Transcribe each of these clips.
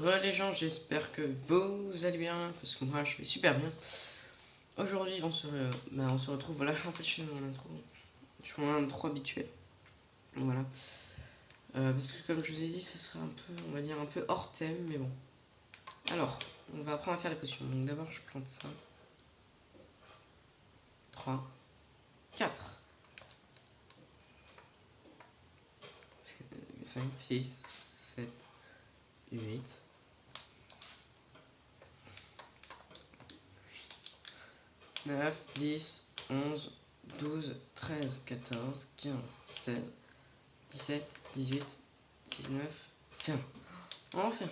Les gens, j'espère que vous allez bien, parce que moi je vais super bien. Aujourd'hui on se retrouve, voilà, en fait je suis mon intro habituel. Voilà. Parce que comme je vous ai dit, ce sera un peu, on va dire un peu hors thème, mais bon. Alors, on va apprendre à faire les potions. Donc d'abord je plante ça. 3, 4, 5, 6, 7, 8. 9, 10, 11, 12, 13, 14, 15, 16, 17, 18, 19, 20. Enfin.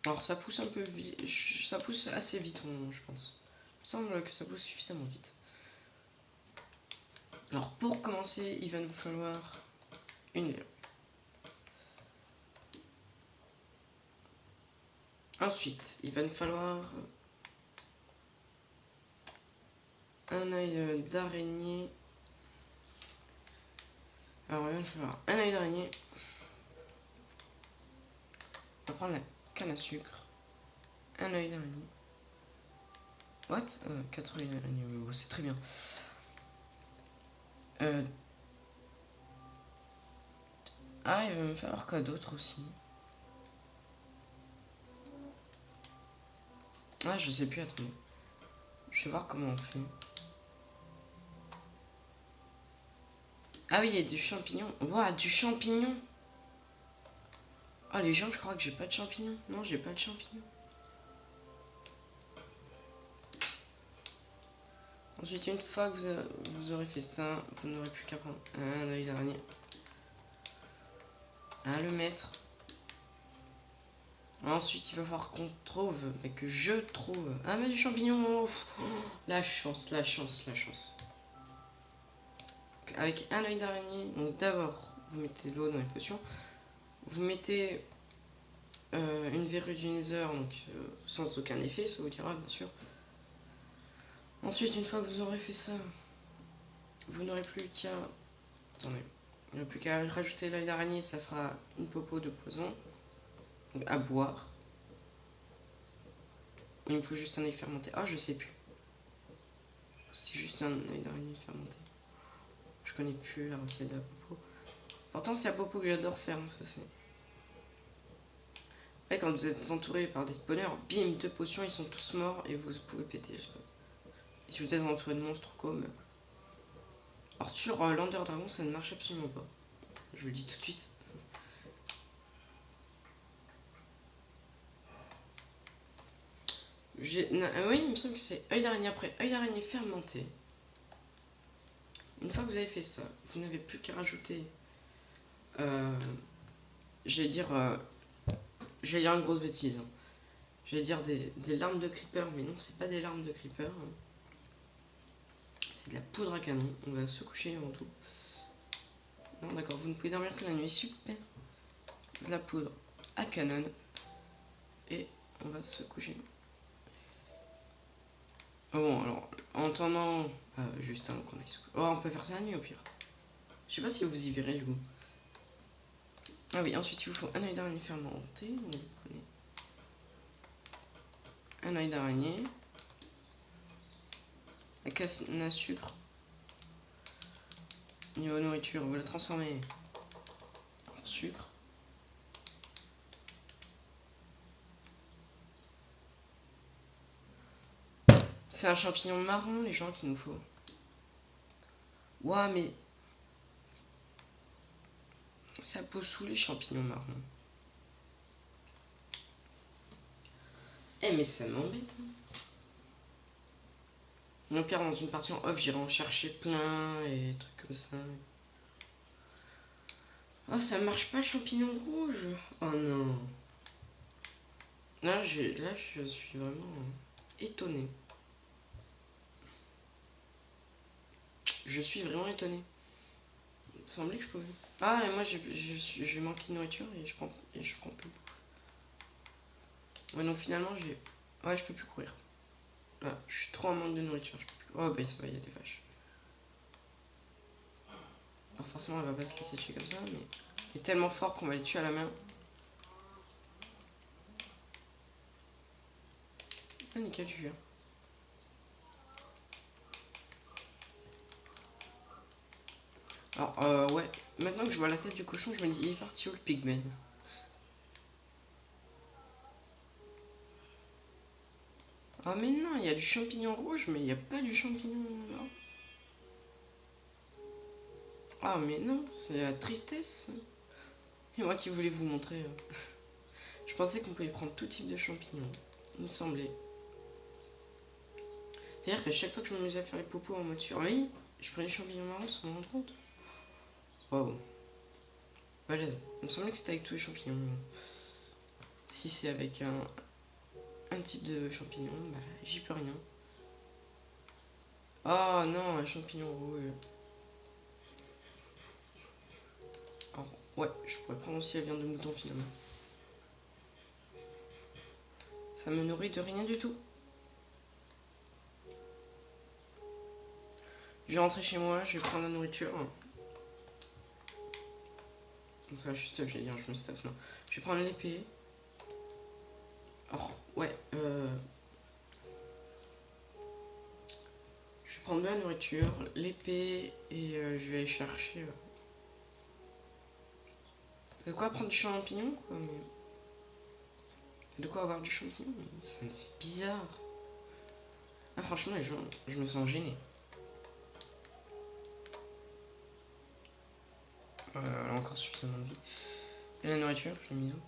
Alors ça pousse un peu vite, ça pousse assez vite, je pense. Il me semble que ça pousse suffisamment vite. Alors pour commencer, il va nous falloir une. Ensuite, il va nous falloir un œil d'araignée. Alors il va nous falloir un œil d'araignée. On va prendre la canne à sucre. Un œil d'araignée. What 4 œils d'araignée, c'est très bien. Ah, il va me falloir quoi d'autre aussi? Ah, je sais plus, attendez. Je vais voir comment on fait. Ah oui, il y a du champignon. Ouah, du champignon. Ah, les gens, je crois que j'ai pas de champignons. Non, j'ai pas de champignons. Ensuite, une fois que vous aurez fait ça, vous n'aurez plus qu'à prendre un œil d'araignée. À le mettre. Ensuite, il va falloir qu'on trouve, mais que je trouve. Ah, mais du champignon. Oh, la chance, la chance, la chance. Donc, avec un œil d'araignée, donc d'abord, vous mettez de l'eau dans les potions. Vous mettez une verrue du Nether, donc sans aucun effet, ça vous dira bien sûr. Ensuite, une fois que vous aurez fait ça, vous n'aurez plus qu'à. Attendez. Il n'y a plus qu'à rajouter l'œil d'araignée, ça fera une popo de poison. Donc à boire. Il me faut juste un œil fermenté. Ah, je sais plus. C'est juste un œil d'araignée fermenté. Je connais plus la recette de la popo. Pourtant, c'est la popo que j'adore faire, hein, ça c'est. Ouais, quand vous êtes entouré par des spawners, bim, 2 potions, ils sont tous morts et vous pouvez péter. Et si vous êtes entouré de monstres comme. Alors sur l'Ender Dragon, ça ne marche absolument pas. Je vous le dis tout de suite. Oui, il me semble que c'est œil d'araignée après œil d'araignée fermenté. Une fois que vous avez fait ça, vous n'avez plus qu'à rajouter. J'allais dire une grosse bêtise. Hein. J'allais dire des larmes de creeper, mais non, c'est pas des larmes de creeper. Hein. C'est de la poudre à canon. On va se coucher avant tout. Non, d'accord, vous ne pouvez dormir que la nuit. Super. De la poudre à canon. Et on va se coucher. Oh bon, alors, en attendant, juste avant qu'on aille se coucher. Oh, on peut faire ça la nuit au pire. Je sais pas si vous y verrez du coup. Ah oui, ensuite il vous faut un œil d'araignée fermenté. Donc vous prenez un œil d'araignée. La canne à sucre. Niveau nourriture, vous la transformez en sucre. C'est un champignon marron, les gens, qu'il nous faut. Ouah, mais ça pousse sous les champignons marrons. Eh, mais ça m'embête. Hein. Mon pire, dans une partie en off, j'irai en chercher plein et trucs comme ça. Oh, ça marche pas, champignon rouge. Oh non. Là, je suis vraiment étonné. Je suis vraiment étonné. semblait que je pouvais. Ah, et moi je vais manquer de nourriture et je prends plus. Ouais, donc finalement j'ai. Ouais, je peux plus courir. Voilà, je suis trop en manque de nourriture. Je peux plus... Oh, bah ça va, il y a des vaches. Alors forcément, elle va pas se laisser tuer comme ça, mais il est tellement fort qu'on va les tuer à la main. Ah, nickel, du cuir. Alors, ouais, maintenant que je vois la tête du cochon, je me dis, il est parti où le pigman? Ah, mais non, il y a du champignon rouge, mais il n'y a pas du champignon là. Ah, mais non, c'est la tristesse. Et moi qui voulais vous montrer. Je pensais qu'on pouvait prendre tout type de champignons, il me semblait. C'est-à-dire qu'à chaque fois que je m'amusais à faire les popos en mode survie, je prenais les champignons marrons sans m'en rendre compte. Waouh. Balèze. Il me semblait que c'était avec tous les champignons. Si c'est avec un type de champignon, bah j'y peux rien. Oh non, un champignon rouge. Alors, ouais, je pourrais prendre aussi la viande de mouton finalement. Ça me nourrit de rien du tout. Je vais rentrer chez moi, je vais prendre la nourriture. Ça va, je stuff, j'allais dire, je me stuff, non. Je vais prendre l'épée. Alors, ouais, je vais prendre de la nourriture, l'épée, et je vais aller chercher... De quoi prendre du champignon, quoi, mais... De quoi avoir du champignon, ça me fait bizarre. Ah, franchement, les gens, je me sens gêné. Elle a encore suffisamment de vie. Et la nourriture, je l'ai mise où?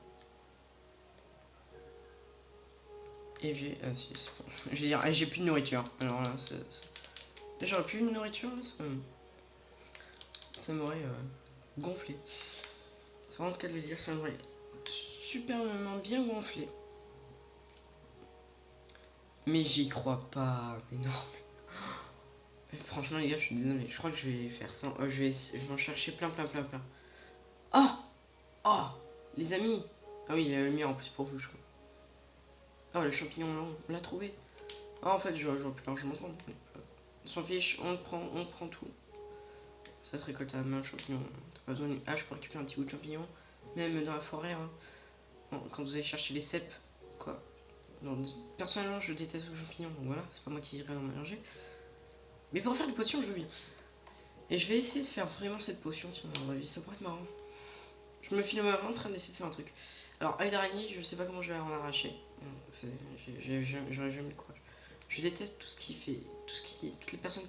Et j'ai... Ah si, c'est bon. Je vais dire, ah, j'ai plus de nourriture. Alors là, j'aurais plus de nourriture, là, ça m'aurait gonflé. C'est vraiment le cas de le dire, ça m'aurait superbement bien gonflé. Mais j'y crois pas, mais non. Mais franchement les gars, je suis désolé, je crois que je vais faire ça. Je vais en chercher plein. Oh, oh, les amis. Ah oui, il y a le mien en plus pour vous, je crois. Oh, le champignon là, on l'a trouvé. Ah, en fait, j'aurais pu largement prendre. On s'en fiche, on prend tout. Ça te récolte à la main, le champignon. T'as pas besoin d'une hache pour récupérer un petit bout de champignon. Même dans la forêt, hein. Bon, quand vous allez chercher les cèpes, quoi. Non, personnellement, je déteste les champignons, donc voilà, c'est pas moi qui irai en manger. Mais pour faire des potions, je veux bien. Et je vais essayer de faire vraiment cette potion, tiens, à mon avis, ça pourrait être marrant. Je me filmerai en train d'essayer de faire un truc. Alors, œil d'araignée, je sais pas comment je vais en arracher. J'aurais jamais le courage. Je déteste tout ce qui fait. Toutes les personnes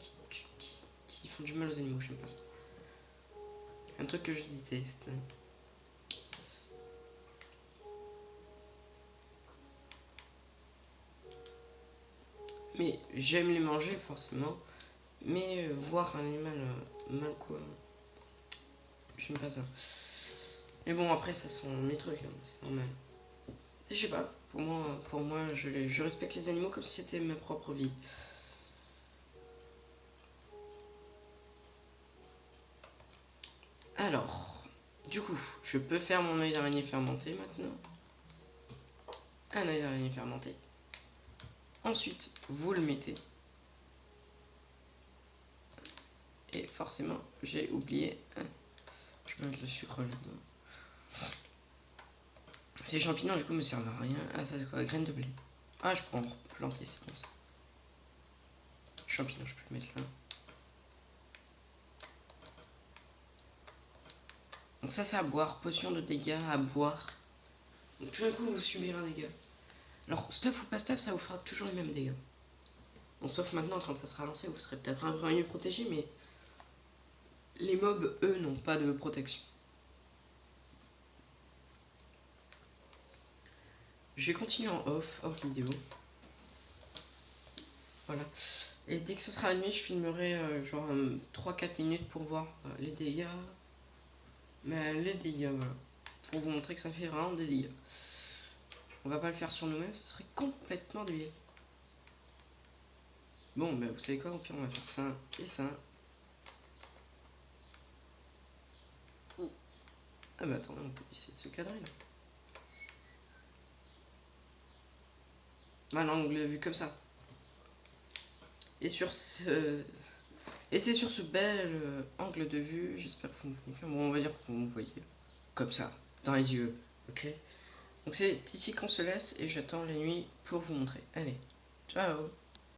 qui font du mal aux animaux, j'aime pas ça. Un truc que je déteste. Mais j'aime les manger, forcément. Mais voir un animal mal quoi. J'aime pas ça. Mais bon, après, ça sont mes trucs, hein, c'est normal. Je sais pas, pour moi je respecte les animaux comme si c'était ma propre vie. Alors, du coup, je peux faire mon œil d'araignée fermenté maintenant. Un œil d'araignée fermenté. Ensuite, vous le mettez. Et forcément, j'ai oublié. Je vais mettre le sucre là-dedans. Ces champignons, du coup, me servent à rien. Ah, ça, c'est quoi? Graines de blé. Ah, je peux en planter, c'est bon ça. Champignons, je peux le mettre là. Donc, ça, c'est à boire. Potion de dégâts à boire. Donc, tout d'un coup, vous subirez un dégât. Alors, stuff ou pas stuff, ça vous fera toujours les mêmes dégâts. Bon, sauf maintenant, quand ça sera lancé, vous serez peut-être un peu mieux protégé, mais les mobs, eux, n'ont pas de protection. Je vais continuer en off, hors vidéo. Voilà. Et dès que ce sera la nuit, je filmerai genre 3-4 minutes pour voir les dégâts. Mais les dégâts, voilà. Pour vous montrer que ça fait vraiment des dégâts. On va pas le faire sur nous-mêmes, ce serait complètement débile. Bon, bah vous savez quoi, au pire on va faire ça et ça. Ah bah attends, on peut essayer de se cadrer là. Voilà, on l'a vu comme ça. Et sur ce... Et c'est sur ce bel angle de vue, j'espère que vous me voyez bien. Bon, on va dire que vous me voyez comme ça, dans les yeux, ok. Donc c'est ici qu'on se laisse et j'attends la nuit pour vous montrer. Allez, ciao.